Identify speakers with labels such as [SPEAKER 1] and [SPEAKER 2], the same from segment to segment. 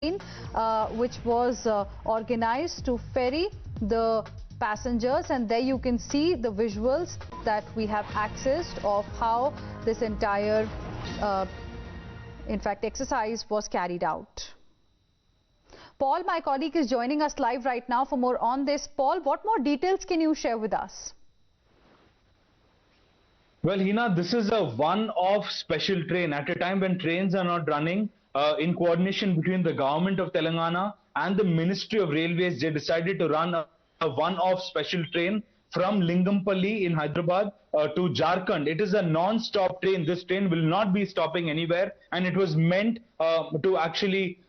[SPEAKER 1] which was organized to ferry the passengers, and there you can see the visuals that we have accessed of how this entire in fact exercise was carried out. Paul, my colleague, is joining us live right now for more on this. Paul, what more details can you share with us?
[SPEAKER 2] Well, Hina, this is a one-off special train at a time when trains are not running. In coordination between the government of Telangana and the Ministry of Railways, they decided to run a one-off special train from Lingampally in Hyderabad to Jharkhand. It is a non-stop train. This train will not be stopping anywhere, and it was meant to actually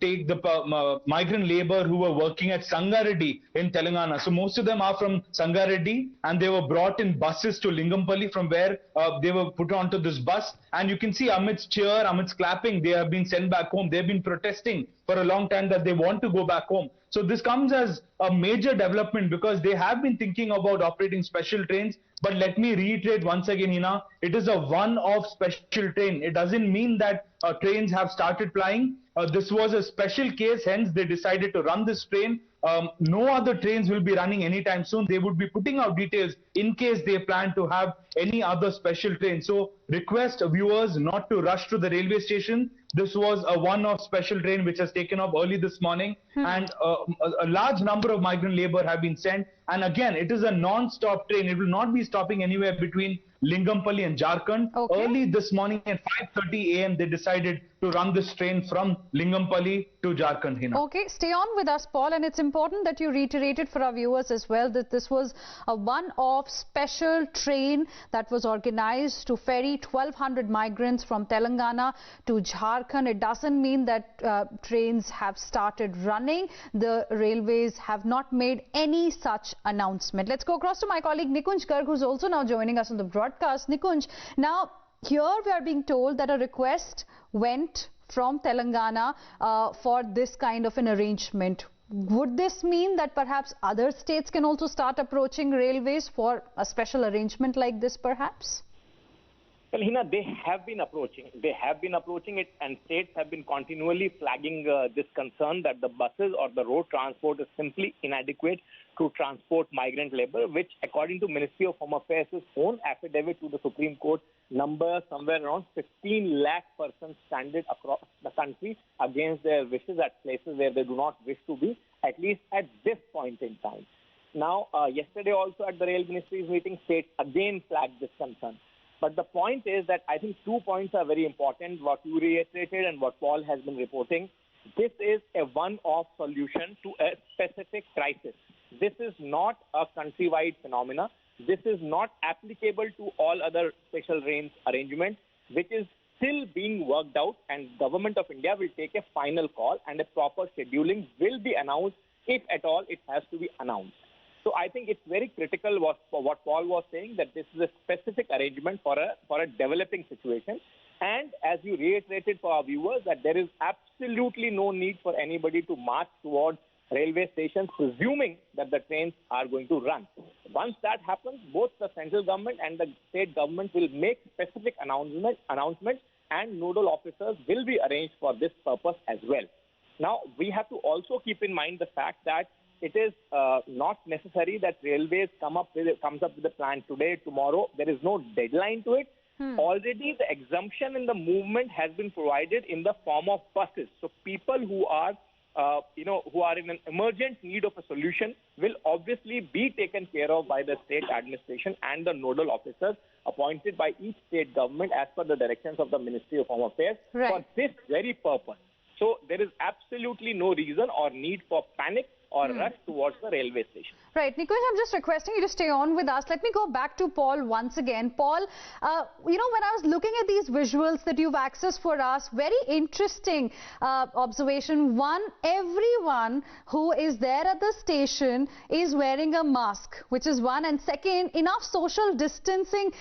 [SPEAKER 2] take the migrant labor who were working at Sangareddy in Telangana. So most of them are from Sangareddy, and they were brought in buses to Lingampally, from where they were put onto this bus. And you can see amidst cheer, amidst clapping, they have been sent back home. They've been protesting for a long time that they want to go back home. So this comes as a major development because they have been thinking about operating special trains. But let me reiterate once again, Hina, it is a one-off special train. It doesn't mean that trains have started flying. This was a special case, hence they decided to run this train. No other trains will be running anytime soon. They would be putting out details in case they plan to have any other special train. So request viewers not to rush to the railway station. This was a one-off special train which has taken off early this morning, and a large number of migrant labor have been sent. And again, it is a non-stop train. It will not be stopping anywhere between Lingampally and Jharkhand.
[SPEAKER 1] Okay.
[SPEAKER 2] Early this morning at 5:30 a.m. they decided to run this train from Lingampally to Jharkhand. Hina.
[SPEAKER 1] Okay, stay on with us, Paul, and it's important that you reiterated for our viewers as well that this was a one-off special train that was organized to ferry 1,200 migrants from Telangana to Jharkhand. It doesn't mean that trains have started running. The railways have not made any such announcement. Let's go across to my colleague Nikunj Garg, who's also now joining us on the broadcast. Nikunj, now here we are being told that a request went from Telangana for this kind of an arrangement. Would this mean that perhaps other states can also start approaching railways for a special arrangement like this, perhaps?
[SPEAKER 3] Well, Hina, they have been approaching. They have been approaching it, and states have been continually flagging this concern that the buses or the road transport is simply inadequate to transport migrant labor, which, according to Ministry of Home Affairs' own affidavit to the Supreme Court, numbers somewhere around 15 lakh persons stranded across the country against their wishes at places where they do not wish to be, at least at this point in time. Now, yesterday also at the Rail Ministry's meeting, states again flagged this concern. But the point is that I think 2 points are very important, what you reiterated and what Paul has been reporting. This is a one-off solution to a specific crisis. This is not a countrywide phenomena. This is not applicable to all other special trains arrangements, which is still being worked out, and Government of India will take a final call, and a proper scheduling will be announced, if at all it has to be announced. So I think it's very critical what Paul was saying, that this is a specific arrangement for a developing situation. And as you reiterated for our viewers, that there is absolutely no need for anybody to march towards railway stations, presuming that the trains are going to run. Once that happens, both the central government and the state government will make specific announcements, and nodal officers will be arranged for this purpose as well. Now, we have to also keep in mind the fact that it is not necessary that railways comes up with a plan today, tomorrow. There is no deadline to it. Already the exemption in the movement has been provided in the form of buses. So people who are who are in an emergent need of a solution will obviously be taken care of by the state administration and the nodal officers appointed by each state government as per the directions of the Ministry of Home Affairs for this very purpose. So there is absolutely no reason or need for panic or rush towards the railway station.
[SPEAKER 1] Right, Nikunj, I'm just requesting you to stay on with us. Let me go back to Paul once again. Paul, when I was looking at these visuals that you've accessed for us, very interesting observation. One, everyone who is there at the station is wearing a mask, which is one. And second, enough social distancing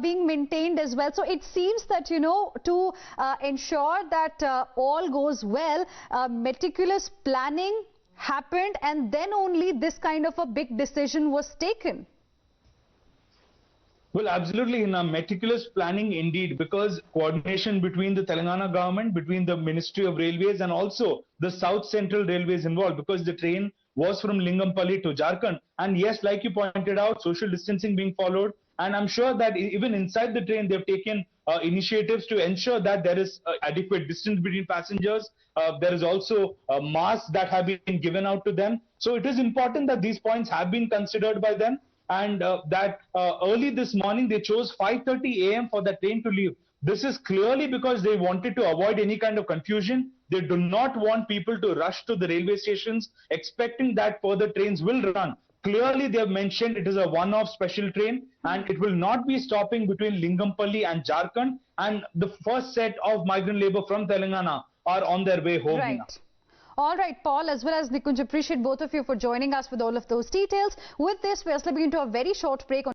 [SPEAKER 1] being maintained as well. So it seems that, to ensure that all goes well, meticulous planning happened, and then only this kind of a big decision was taken.
[SPEAKER 2] Well, absolutely, Hina. Meticulous planning indeed, because coordination between the Telangana government, between the Ministry of Railways and also the South Central Railways involved, because the train was from Lingampally to Jharkhand. And yes, like you pointed out, social distancing being followed. And I'm sure that even inside the train, they've taken initiatives to ensure that there is adequate distance between passengers. There is also masks that have been given out to them. So it is important that these points have been considered by them. And that early this morning they chose 5:30 a.m. for the train to leave. This is clearly because they wanted to avoid any kind of confusion. They do not want people to rush to the railway stations expecting that further trains will run. Clearly they have mentioned it is a one-off special train and it will not be stopping between Lingampally and Jharkhand, and the first set of migrant labor from Telangana are on their way home.
[SPEAKER 1] Right. All right, Paul, as well as Nikunj, appreciate both of you for joining us with all of those details. With this, we are slipping into a very short break.